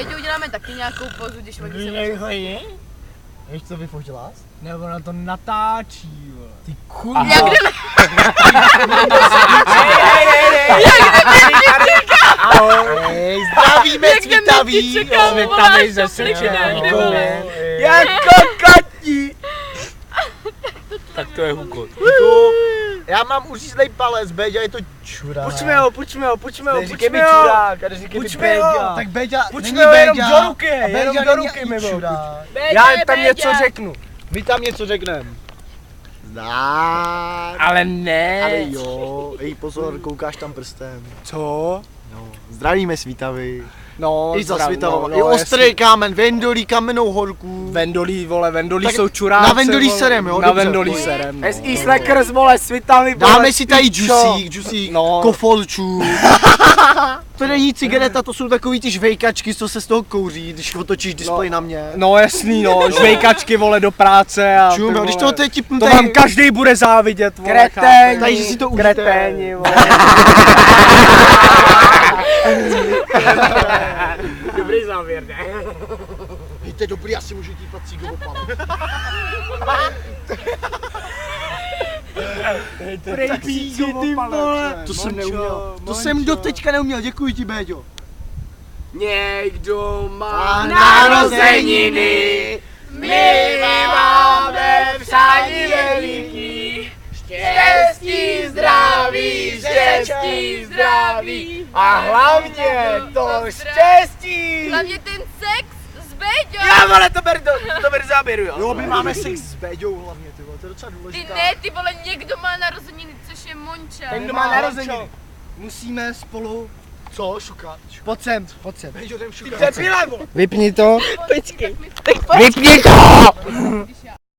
Béďou uděláme taky nějakou pozu, když oni se Víš, co vyfotila? Nebo na to natáčí, vole. Ty kurva. Jak jdeme? Zdravíme Svitaví. Svitaví ze Sličina. Jako kotí. Tak to je hukot. Já mám uřízlej palec, Béďa je to čurák. Půjčme ho. Neříkej mi čurák, a neříkej mi Béďa. Tak Béďa, Půjčme ho jenom do ruky, jenom do ruky mi ho. Já tam něco řeknu. My tam něco řekneme. Zdár. Ale ne. Ale jo, ej pozor, koukáš tam prstem. Co? No, zdravíme Svitavy. No, I za Svitavou. I ostrý kámen, Vendolí, kamennou horku. Vendolí, vole, Vendolí Tak jsou čuráci. na Vendolí serem, jo, Na dobře. Vendolí serem. SI Slackers, vole, Svitavy, vole. Dáme si tady džusík, No. kofolčů. To není cigareta, to jsou takový ty žvejkačky, co se z toho kouří, když otočíš displej na mě. No jasný, no, žvejkačky, vole, do práce a Čum, když toho teď tipnu to vám každý bude závidět, vole. Kreténi. tady, že si to užijte. Kreténi, vole. Dobrý závěr, ne? Hej, to je dobrý, já si můžu típat cígovou palu. Prejpíči, ty vole. To jsem neuměl, to jsem doteďka neuměl, děkuji ti, Béďo. Někdo má narozeniny, my máme přání veliký. Štěstí, zdraví a hlavně to štěstí. Hlavně ten sex s Béďou. Já, vole, to ber záběru, jo. Jo, my máme sex s Béďou hlavně, ty vole, to je docela Ty důležité. ne, ty vole, někdo má narozeniny, což je Monča. Ten, kdo má narozeniny. Musíme spolu. Co, šukat? Pojď sem. Béďo, jdem šukat. Debile, vole. Vypni to. Počkej. Vypni to!